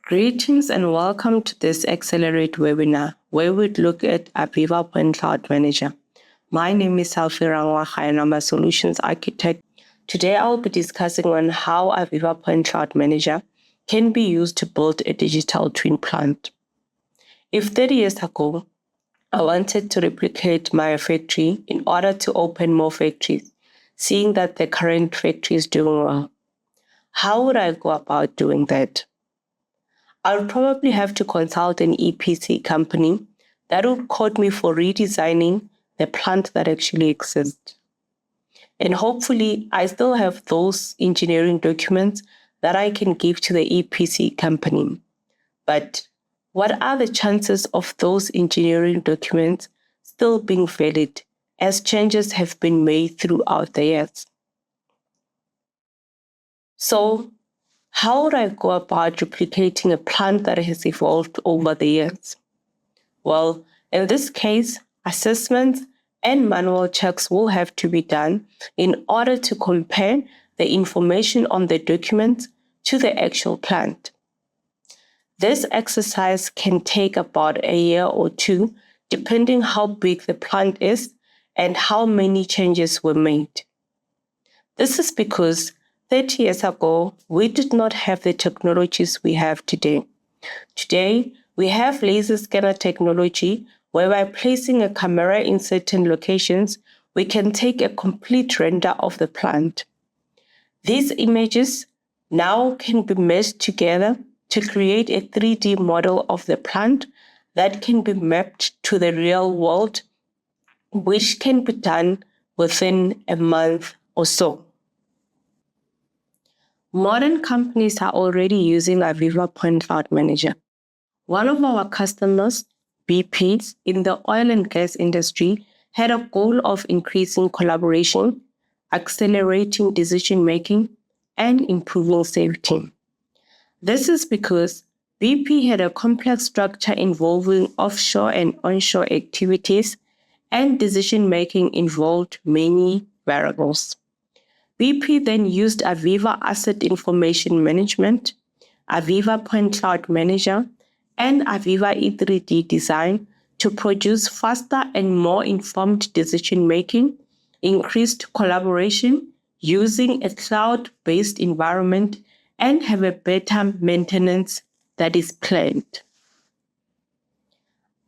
Greetings and welcome to this X-Celerate webinar, where we look at AVEVA Point Cloud Manager. My name is Rangwaha and I'm a Solutions Architect. Today I will be discussing on how AVEVA Point Cloud Manager can be used to build a digital twin plant. If 30 years ago, I wanted to replicate my factory in order to open more factories, seeing that the current factory is doing well, how would I go about doing that? I'll probably have to consult an EPC company that would quote me for redesigning the plant that actually exists. And hopefully, I still have those engineering documents that I can give to the EPC company. But what are the chances of those engineering documents still being valid, as changes have been made throughout the years? So, how would I go about replicating a plant that has evolved over the years? Well, in this case, assessments and manual checks will have to be done in order to compare the information on the documents to the actual plant. This exercise can take about a year or two, depending how big the plant is and how many changes were made. This is because 30 years ago, we did not have the technologies we have today. Today, we have laser scanner technology where by placing a camera in certain locations, we can take a complete render of the plant. These images now can be meshed together to create a 3D model of the plant that can be mapped to the real world, which can be done within a month or so. Modern companies are already using AVEVA Point Cloud Manager. One of our customers, BP, in the oil and gas industry, had a goal of increasing collaboration, accelerating decision-making, and improving safety. This is because BP had a complex structure involving offshore and onshore activities, and decision-making involved many variables. BP then used AVEVA Asset Information Management, AVEVA Point Cloud Manager, and AVEVA E3D Design to produce faster and more informed decision-making, increased collaboration, using a cloud-based environment, and have a better maintenance that is planned.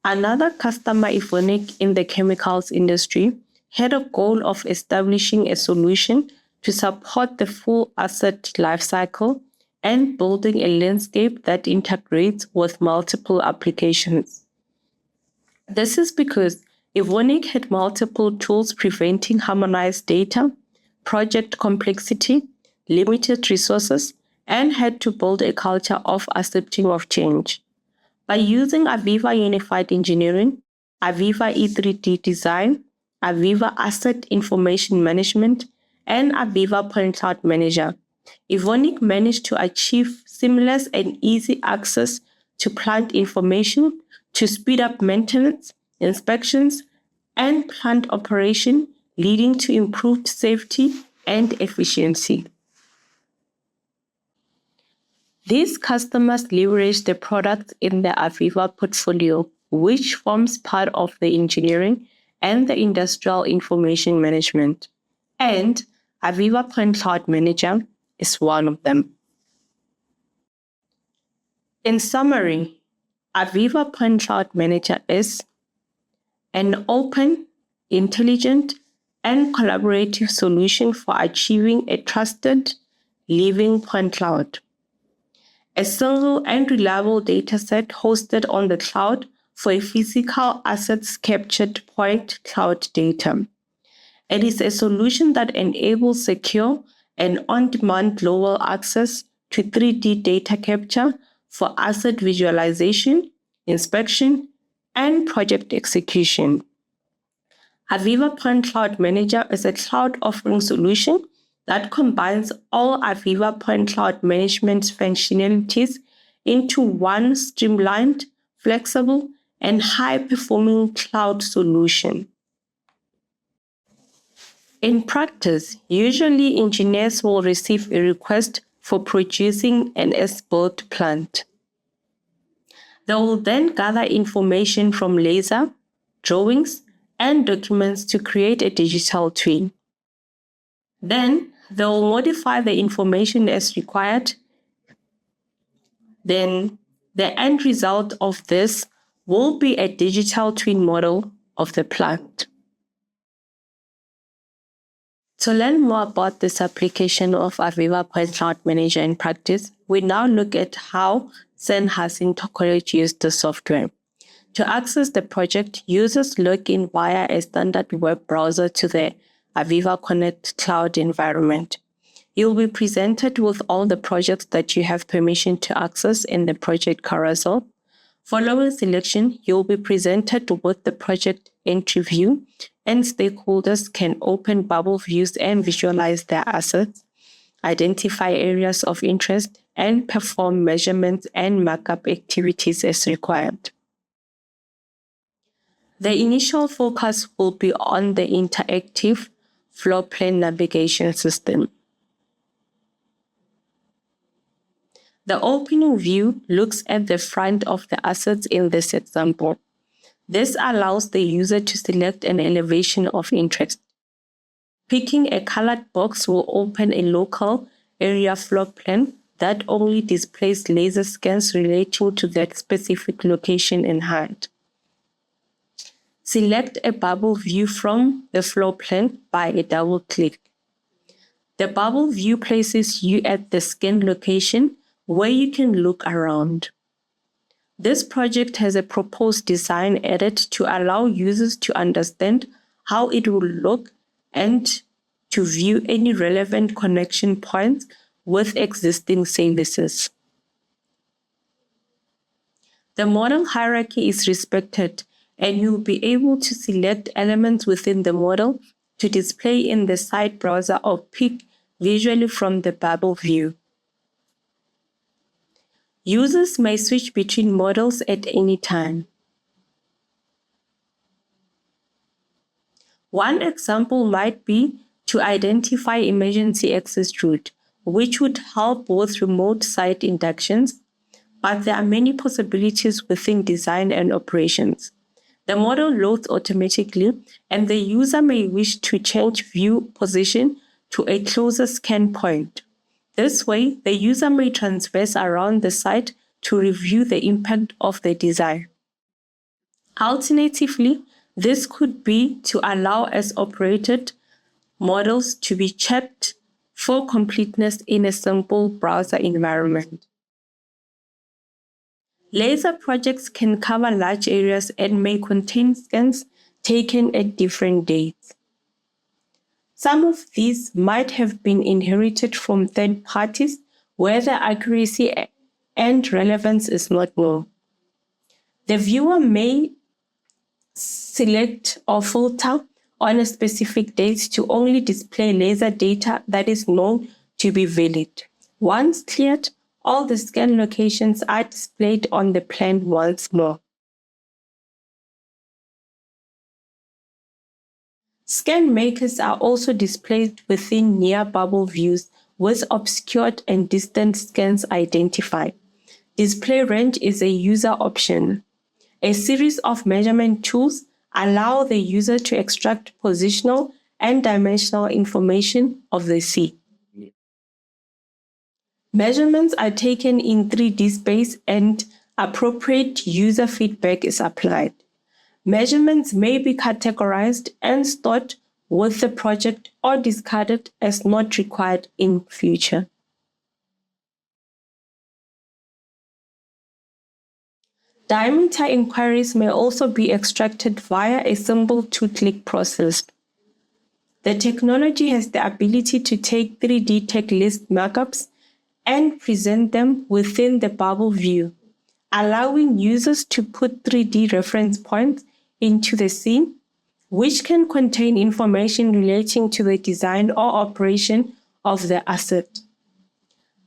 Another customer, Evonik, in the chemicals industry, had a goal of establishing a solution to support the full asset lifecycle and building a landscape that integrates with multiple applications. This is because Evonik had multiple tools preventing harmonized data, project complexity, limited resources, and had to build a culture of accepting of change. By using AVEVA Unified Engineering, AVEVA E3D Design, AVEVA Asset Information Management, and AVEVA Point Cloud Manager, Evonik managed to achieve seamless and easy access to plant information to speed up maintenance, inspections, and plant operation, leading to improved safety and efficiency. These customers leverage the products in the AVEVA portfolio, which forms part of the engineering and the industrial information management. And AVEVA Point Cloud Manager is one of them. In summary, AVEVA Point Cloud Manager is an open, intelligent, and collaborative solution for achieving a trusted, living point cloud. A single and reliable dataset hosted on the cloud for a physical assets captured point cloud data. It is a solution that enables secure and on-demand global access to 3D data capture for asset visualization, inspection, and project execution. AVEVA Point Cloud Manager is a cloud offering solution that combines all AVEVA Point Cloud Management functionalities into one streamlined, flexible, and high-performing cloud solution. In practice, usually engineers will receive a request for producing an as-built plant. They will then gather information from laser, drawings, and documents to create a digital twin. Then they will modify the information as required. Then the end result of this will be a digital twin model of the plant. To learn more about this application of AVEVA Point Cloud Manager in practice, we now look at how CERN has used the software. To access the project, users log in via a standard web browser to the AVEVA Connect Cloud environment. You'll be presented with all the projects that you have permission to access in the project carousel. Following selection, you'll be presented with the project entry view, and stakeholders can open bubble views and visualize their assets, identify areas of interest, and perform measurements and markup activities as required. The initial focus will be on the interactive floor plan navigation system. The opening view looks at the front of the assets in this example. This allows the user to select an elevation of interest. Picking a colored box will open a local area floor plan that only displays laser scans relating to that specific location in hand. Select a bubble view from the floor plan by a double click. The bubble view places you at the scan location where you can look around. This project has a proposed design edit to allow users to understand how it will look and to view any relevant connection points with existing services. The model hierarchy is respected, and you'll be able to select elements within the model to display in the side browser or pick visually from the bubble view. Users may switch between models at any time. One example might be to identify emergency access route, which would help with remote site inductions, but there are many possibilities within design and operations. The model loads automatically, and the user may wish to change view position to a closer scan point. This way, the user may traverse around the site to review the impact of the design. Alternatively, this could be to allow as operated models to be checked for completeness in a simple browser environment. Laser projects can cover large areas and may contain scans taken at different dates. Some of these might have been inherited from third parties where the accuracy and relevance is not known. The viewer may select or filter on a specific date to only display laser data that is known to be valid. Once cleared, all the scan locations are displayed on the plan once more. Scan makers are also displayed within near bubble views with obscured and distant scans identified. Display range is a user option. A series of measurement tools allow the user to extract positional and dimensional information of the sea. Measurements are taken in 3D space and appropriate user feedback is applied. Measurements may be categorized and stored with the project or discarded as not required in future. Diameter inquiries may also be extracted via a simple two-click process. The technology has the ability to take 3D tech list markups and present them within the bubble view, allowing users to put 3D reference points into the scene, which can contain information relating to the design or operation of the asset.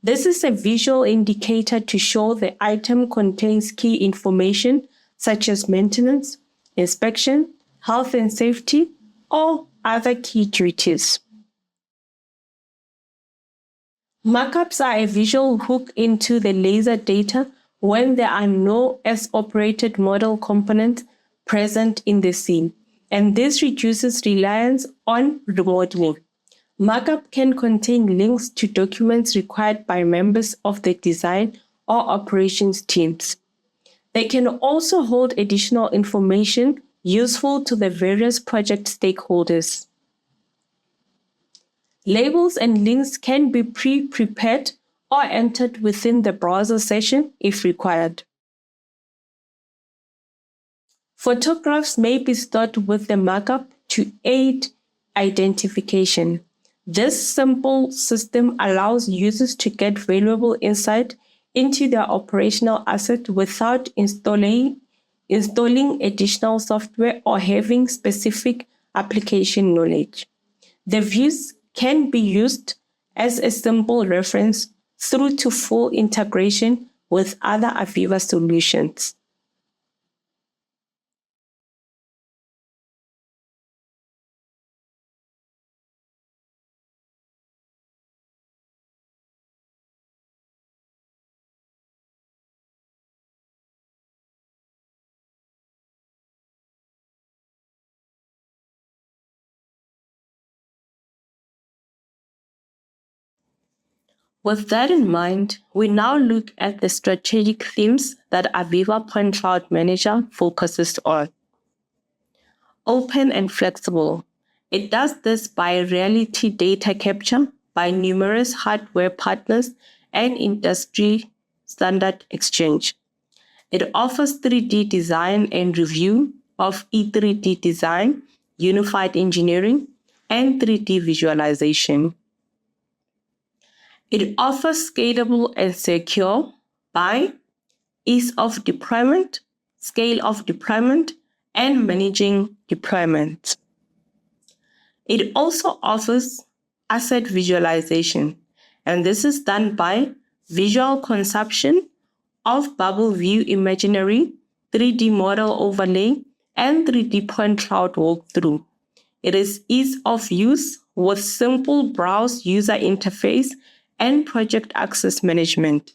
This is a visual indicator to show the item contains key information such as maintenance, inspection, health and safety, or other key duties. Markups are a visual hook into the laser data when there are no as-operated model components present in the scene, and this reduces reliance on remodeling. Markup can contain links to documents required by members of the design or operations teams. They can also hold additional information useful to the various project stakeholders. Labels and links can be pre-prepared or entered within the browser session if required. Photographs may be stored with the markup to aid identification. This simple system allows users to get valuable insight into their operational asset without installing additional software or having specific application knowledge. The views can be used as a simple reference through to full integration with other AVEVA solutions. With that in mind, we now look at the strategic themes that AVEVA Point Cloud Manager focuses on. Open and flexible. It does this by reality data capture by numerous hardware partners and industry standard exchange. It offers 3D design and review of E3D design, unified engineering, and 3D visualization. It offers scalable and secure by ease of deployment, scale of deployment, and managing deployment. It also offers asset visualization, and this is done by visual consumption of bubble view imaginary, 3D model overlay, and 3D point cloud walkthrough. It is ease of use with simple browse user interface and project access management.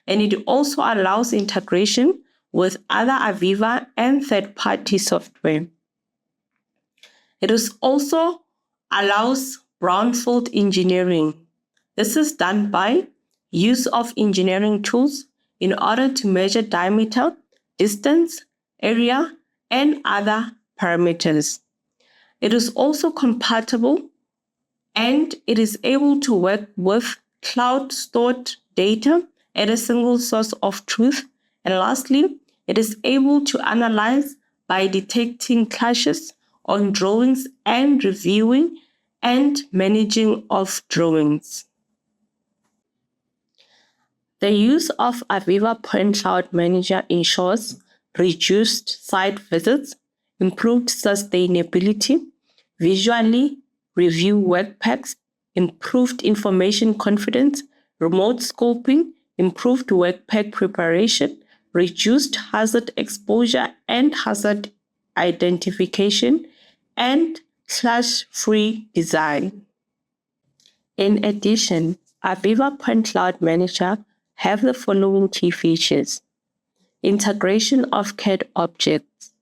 And it also allows integration with other AVEVA and third-party software. It is also allows brownfield engineering. This is done by use of engineering tools in order to measure diameter, distance, area, and other parameters. It is also compatible and it is able to work with cloud-stored data at a single source of truth. And lastly, it is able to analyze by detecting clashes on drawings and reviewing and managing of drawings. The use of AVEVA Point Cloud Manager ensures reduced site visits, improved sustainability, visually review work packs, improved information confidence, remote scoping, improved work pack preparation, reduced hazard exposure and hazard identification, and clash-free design. In addition, AVEVA Point Cloud Manager have the following key features. Integration of CAD objects.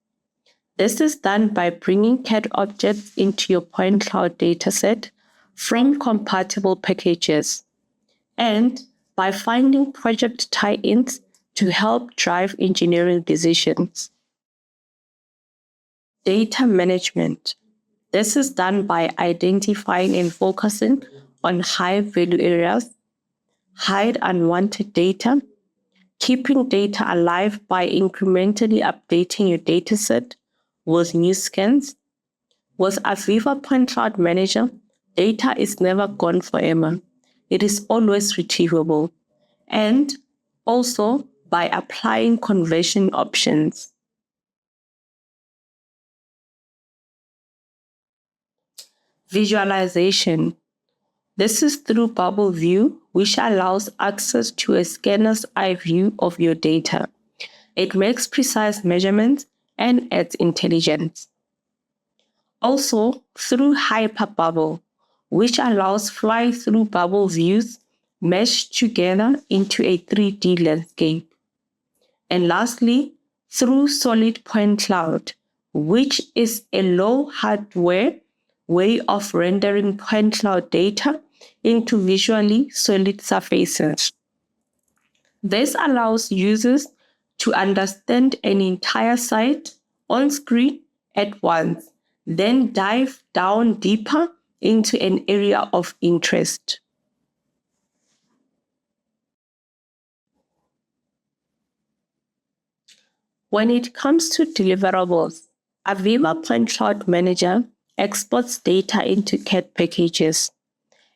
This is done by bringing CAD objects into your Point Cloud dataset from compatible packages and by finding project tie-ins to help drive engineering decisions. Data management. This is done by identifying and focusing on high-value areas, hide unwanted data, keeping data alive by incrementally updating your dataset with new scans. With AVEVA Point Cloud Manager, data is never gone forever. It is always retrievable. And also by applying conversion options. Visualization. This is through Bubble View, which allows access to a scanner's eye view of your data. It makes precise measurements and adds intelligence. Also through Hyperbubble, which allows fly-through bubble views meshed together into a 3D landscape. And lastly, through Solid Point Cloud, which is a low hardware way of rendering point cloud data into visually solid surfaces. This allows users to understand an entire site on screen at once, then dive down deeper into an area of interest. When it comes to deliverables, AVEVA Point Cloud Manager exports data into CAD packages.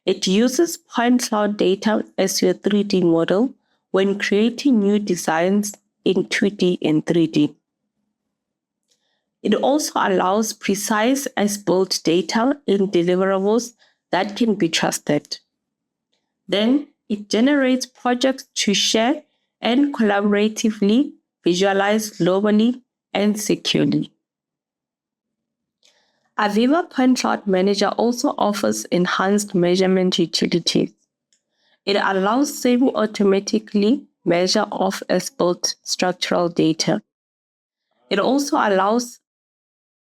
It uses point cloud data as your 3D model when creating new designs in 2D and 3D. It also allows precise as-built data in deliverables that can be trusted. Then it generates projects to share and collaboratively visualize globally and securely. AVEVA Point Cloud Manager also offers enhanced measurement utilities. It allows semi-automatically measure of as-built structural data. It also allows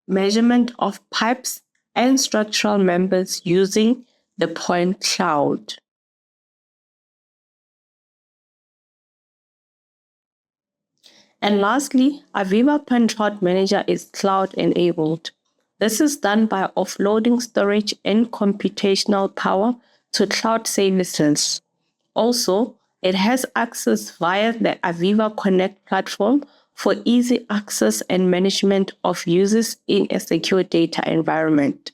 measurement of pipes and structural members using the point cloud. And lastly, AVEVA Point Cloud Manager is cloud-enabled. This is done by offloading storage and computational power to cloud services. Also, it has access via the AVEVA Connect platform for easy access and management of users in a secure data environment.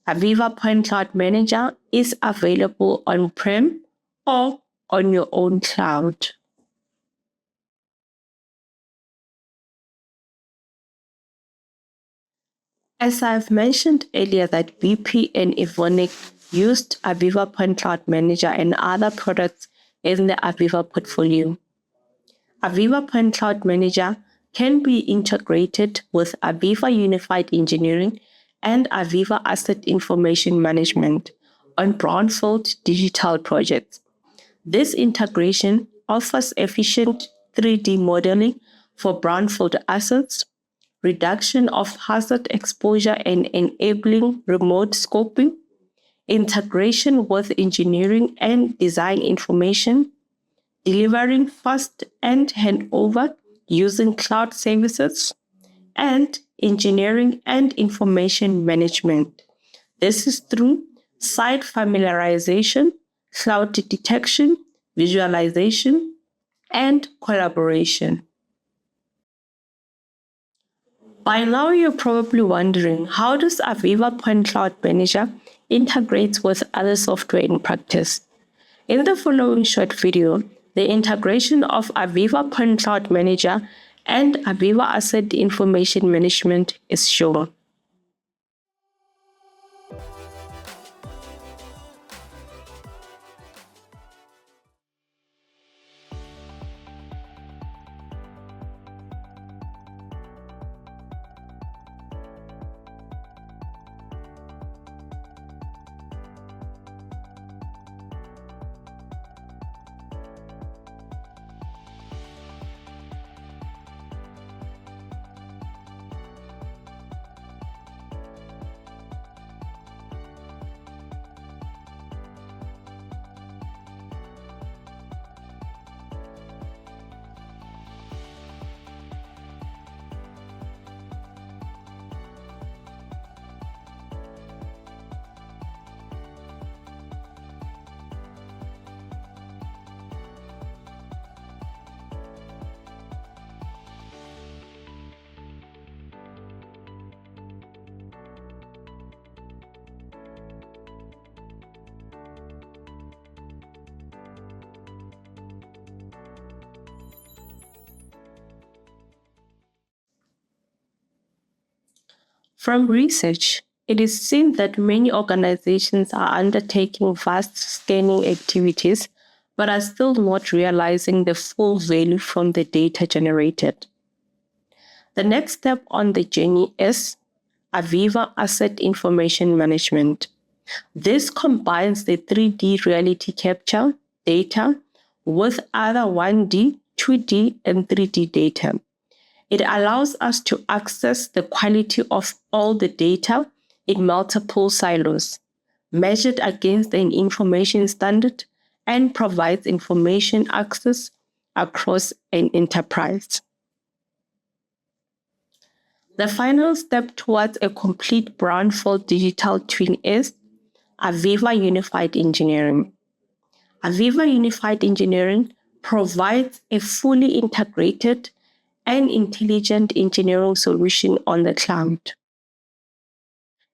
AVEVA Point Cloud Manager is available on-prem or on your own cloud. As I've mentioned earlier that BP and Evonik used AVEVA Point Cloud Manager and other products in the AVEVA portfolio. AVEVA Point Cloud Manager can be integrated with AVEVA Unified Engineering and AVEVA Asset Information Management on brownfield digital projects. This integration offers efficient 3D modeling for brownfield assets, reduction of hazard exposure and enabling remote scoping, integration with engineering and design information, delivering fast and handover using cloud services, and engineering and information management. This is through site familiarization, cloud detection, visualization, and collaboration. By now, you're probably wondering, how does AVEVA Point Cloud Manager integrate with other software in practice? In the following short video, the integration of AVEVA Point Cloud Manager and AVEVA Asset Information Management is shown. From research, it is seen that many organizations are undertaking vast scanning activities but are still not realizing the full value from the data generated. The next step on the journey is AVEVA Asset Information Management. This combines the 3D reality capture data with other 1D, 2D and 3D data. It allows us to access the quality of all the data in multiple silos, measured against an information standard, and provides information access across an enterprise. The final step towards a complete brownfield digital twin is AVEVA Unified Engineering. AVEVA Unified Engineering provides a fully integrated and intelligent engineering solution on the cloud.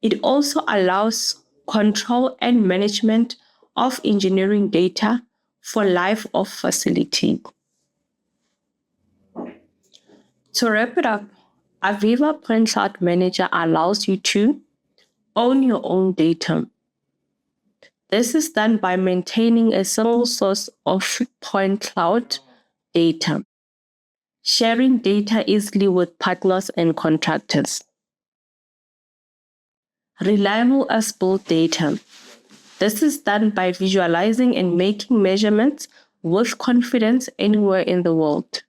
It also allows control and management of engineering data for life of facility. To wrap it up, AVEVA Point Cloud Manager allows you to own your own data. This is done by maintaining a single source of point cloud data, sharing data easily with partners and contractors. Reliable as-built data. This is done by visualizing and making measurements with confidence anywhere in the world.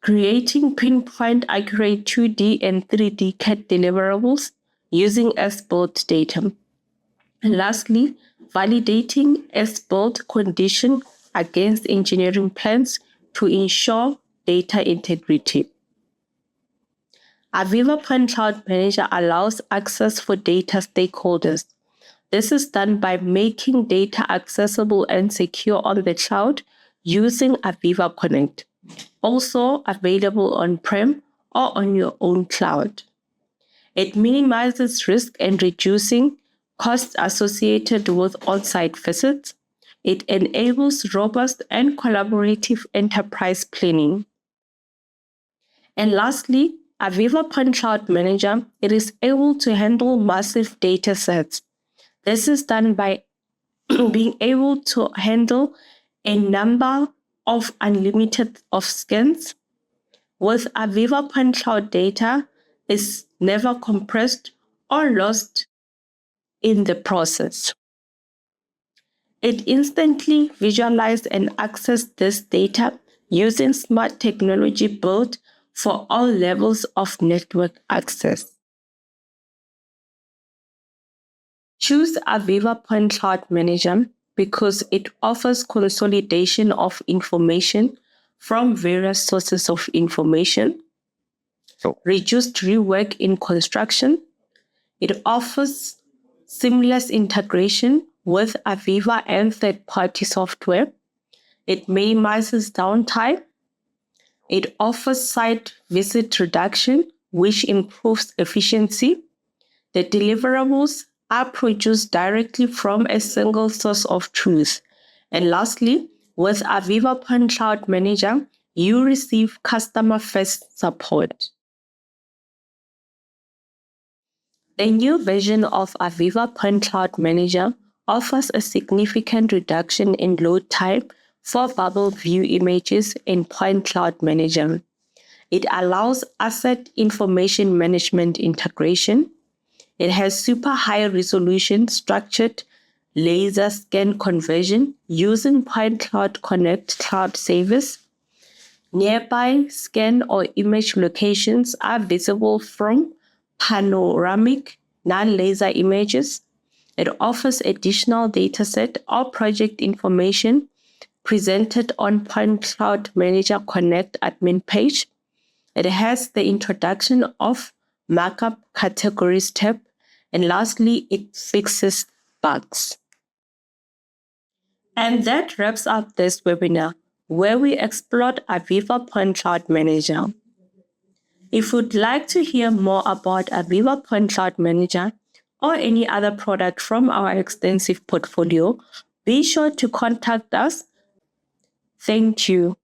Creating pinpoint accurate 2D and 3D CAD deliverables using as-built data. And lastly, validating as-built condition against engineering plans to ensure data integrity. AVEVA Point Cloud Manager allows access for data stakeholders. This is done by making data accessible and secure on the cloud using AVEVA Connect, also available on-prem or on your own cloud. It minimizes risk and reducing costs associated with on-site visits. It enables robust and collaborative enterprise planning. And lastly, AVEVA Point Cloud Manager, it is able to handle massive data sets. This is done by being able to handle a number of unlimited of scans. With AVEVA Point Cloud data is never compressed or lost in the process. It instantly visualizes and accesses this data using smart technology built for all levels of network access. Choose AVEVA Point Cloud Manager because it offers consolidation of information from various sources of information, reduced rework in construction. It offers seamless integration with AVEVA and third-party software. It minimizes downtime. It offers site visit reduction, which improves efficiency. The deliverables are produced directly from a single source of truth. And lastly, with AVEVA Point Cloud Manager, you receive customer-first support. The new version of AVEVA Point Cloud Manager offers a significant reduction in load time for bubble view images in Point Cloud Manager. It allows asset information management integration. It has super high resolution structured laser scan conversion using Point Cloud Connect cloud service. Nearby scan or image locations are visible from panoramic non-laser images. It offers additional dataset or project information presented on Point Cloud Manager Connect admin page. It has the introduction of markup categories tab. And lastly, it fixes bugs. And that wraps up this webinar, where we explored AVEVA Point Cloud Manager. If you'd like to hear more about AVEVA Point Cloud Manager or any other product from our extensive portfolio, be sure to contact us. Thank you.